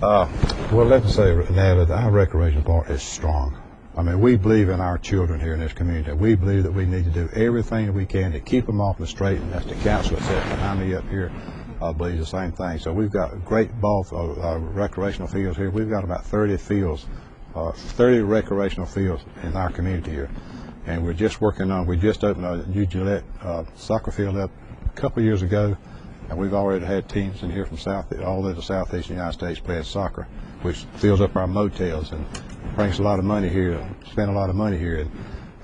Well, let me say now that our recreation part is strong. I mean, we believe in our children here in this community. We believe that we need to do everything that we can to keep them off the straight, and that's the council that's sitting behind me up here. Believes the same thing. So we've got great recreational fields here. We've got about 30 fields, 30 recreational fields in our community here. And we're just working on, we just opened a new Gillette soccer field up a couple of years ago, and we've already had teams in here from all over the southeastern United States playing soccer, which fills up our motels and brings a lot of money here, spend a lot of money here.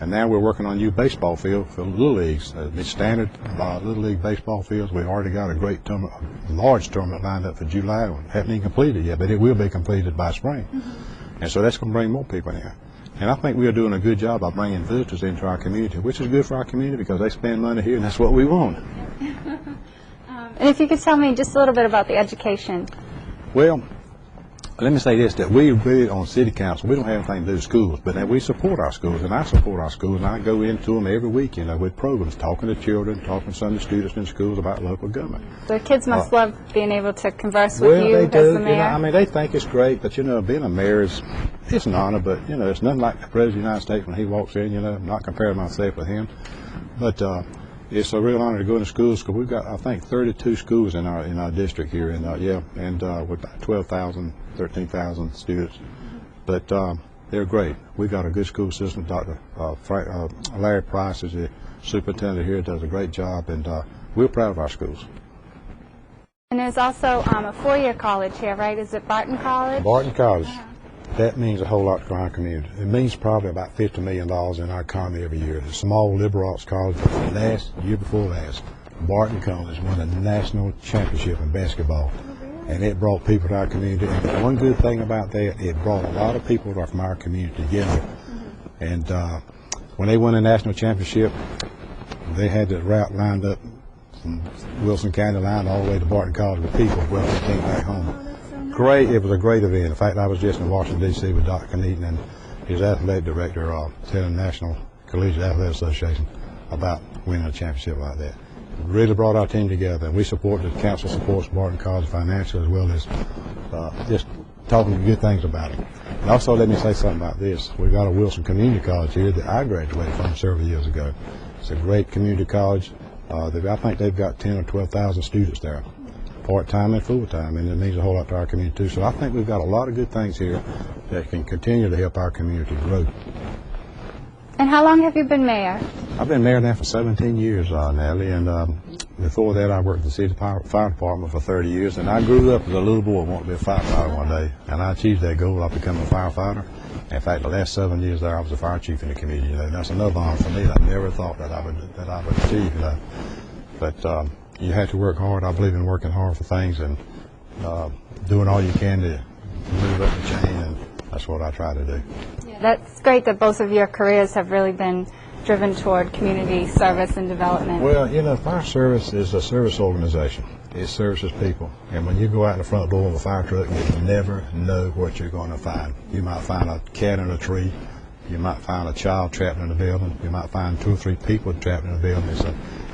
And now we're working on a new baseball field for Little Leagues. The standard Little League baseball fields. We've already got a great tournament, a large tournament lined up for July. We haven't even completed yet, but it will be completed by spring. And so that's going to bring more people in. And I think we are doing a good job by bringing visitors into our community, which is good for our community because they spend money here, and that's what we want. And if you could tell me just a little bit about the education. Well, let me say this, that we really on city council, we don't have anything to do with schools, but we support our schools, and I support our schools, and I go into them every week, with programs, talking to children, talking to some of the students in schools about local government. The kids must love being able to converse with you they do. as the mayor. I mean, they think it's great, but, being a mayor it's an honor, but, it's nothing like the President of the United States when he walks in, I'm not comparing myself with him. But it's a real honor to go into schools, because we've got, I think, 32 schools in our district here, and with about 12,000, 13,000 students. But they're great. We've got a good school system. Dr. Larry Price is the superintendent here, does a great job, and we're proud of our schools. And there's also a four-year college here, right? Is it Barton College? Barton College. That means a whole lot to our community. It means probably about $50 million in our economy every year. The small liberal arts college, year before last, Barton College won a national championship in basketball. And it brought people to our community. And one good thing about that, it brought a lot of people from our community together. And when they won a national championship, they had the route lined up from Wilson County line all the way to Barton College with people. Well, they came back home. Great, it was a great event. In fact, I was just in Washington, D.C. with Dr. Kneaton and his athletic director, telling the National Collegiate Athletic Association about winning a championship like that. It really brought our team together, and we support, the council supports Barton College financially, as well as just talking good things about it. And also, let me say something about this. We've got a Wilson Community College here that I graduated from several years ago. It's a great community college. I think they've got 10 or 12,000 students there, part-time and full-time, and it means a whole lot to our community too. So I think we've got a lot of good things here that can continue to help our community grow. And how long have you been mayor? I've been mayor now for 17 years, Natalie, and before that I worked at the city fire department for 30 years, and I grew up as a little boy wanting to be a firefighter one day, and I achieved that goal. I became a firefighter. In fact, the last 7 years there I was the fire chief in the community. That's another honor for me that I never thought that I would achieve. But you have to work hard. I believe in working hard for things and doing all you can to move up the chain, and that's what I try to do. Yeah, that's great that both of your careers have really been driven toward community service and development. Well, fire service is a service organization. It services people. And when you go out in the front door of a fire truck, you never know what you're going to find. You might find a cat in a tree. You might find a child trapped in a building. You might find 2 or 3 people trapped in a building.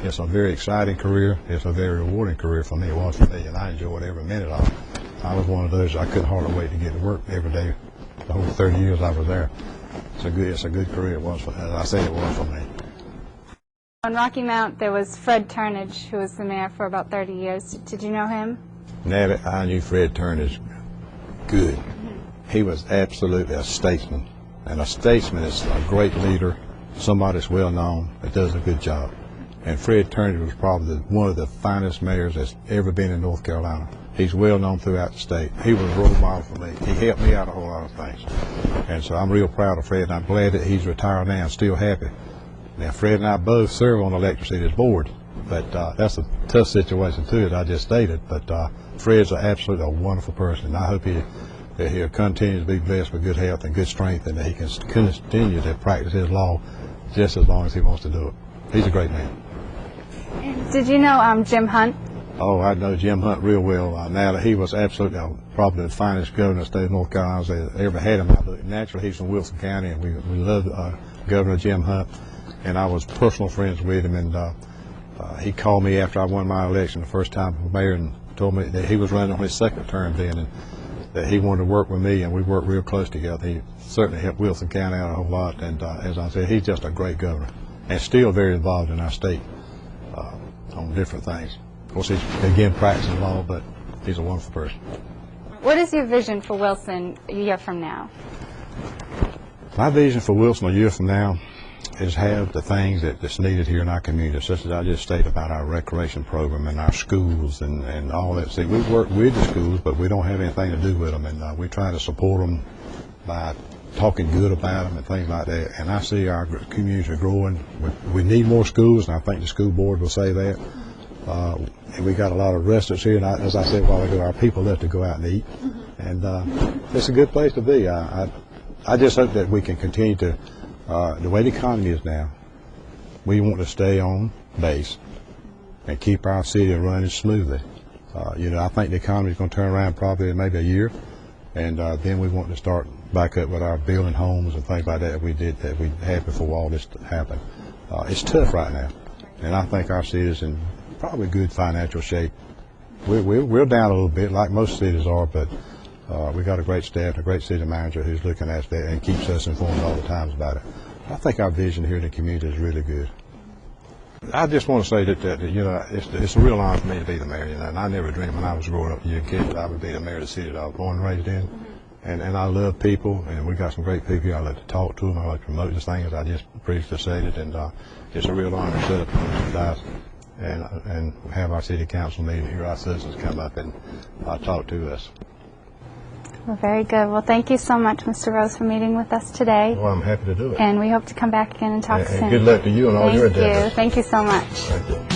It's a very exciting career. It's a very rewarding career for me. It was for me, and I enjoyed every minute of it. I was one of those, I couldn't hardly wait to get to work every day. The whole 30 years I was there. It's a good career. It was, as I say, it was for me. On Rocky Mount, there was Fred Turnage, who was the mayor for about 30 years. Did you know him? Natalie, I knew Fred Turnage good. He was absolutely a statesman. And a statesman is a great leader, somebody that's well known, that does a good job. And Fred Turnage was probably one of the finest mayors that's ever been in North Carolina. He's well known throughout the state. He was a role model for me. He helped me out a whole lot of things. And so I'm real proud of Fred, and I'm glad that he's retired now and still happy. Now, Fred and I both serve on the electric city's board, but that's a tough situation too, as I just stated. But Fred's absolutely a wonderful person, and I hope he'll continue to be blessed with good health and good strength, and that he can continue to practice his law just as long as he wants to do it. He's a great man. Did you know Jim Hunt? Oh, I know Jim Hunt real well. Now, he was absolutely probably the finest governor of the state of North Carolina I ever had him. Naturally, he's from Wilson County, and we love Governor Jim Hunt. And I was personal friends with him, and he called me after I won my election the first time for mayor and told me that he was running on his second term then, and that he wanted to work with me, and we worked real close together. He certainly helped Wilson County out a whole lot, and as I said, he's just a great governor, and still very involved in our state on different things. Of course, he's, again, practicing law, but he's a wonderful person. What is your vision for Wilson a year from now? My vision for Wilson a year from now is have the things that's needed here in our community, such as I just stated about our recreation program and our schools and all that. See, we work with the schools, but we don't have anything to do with them, and we try to support them by talking good about them and things like that. And I see our communities are growing. We need more schools, and I think the school board will say that. And we got a lot of restaurants here, and as I said a while ago, our people love to go out and eat, and it's a good place to be. I just hope that we can continue to, the way the economy is now, we want to stay on base and keep our city running smoothly. I think the economy is going to turn around probably in maybe a year, and then we want to start back up with our building homes and things like that we had before all this happened. It's tough right now, and I think our city is in probably good financial shape. We're down a little bit, like most cities are, but we got a great staff, a great city manager who's looking at that and keeps us informed all the time about it. I think our vision here in the community is really good. I just want to say that it's a real honor for me to be the mayor, and I never dreamed when I was growing up as a kid that I would be the mayor of the city that I was born and raised in. And I love people, and we got some great people here. I like to talk to them. I like to promote this thing, as I just previously stated, and it's a real honor to sit up on this dais and have our city council meeting, hear our citizens come up and talk to us. Well, very good. Well, thank you so much, Mr. Rose, for meeting with us today. Well, I'm happy to do it. And we hope to come back again and talk soon. And good luck to you and all your endeavors. Thank you. Thank you so much. Thank you.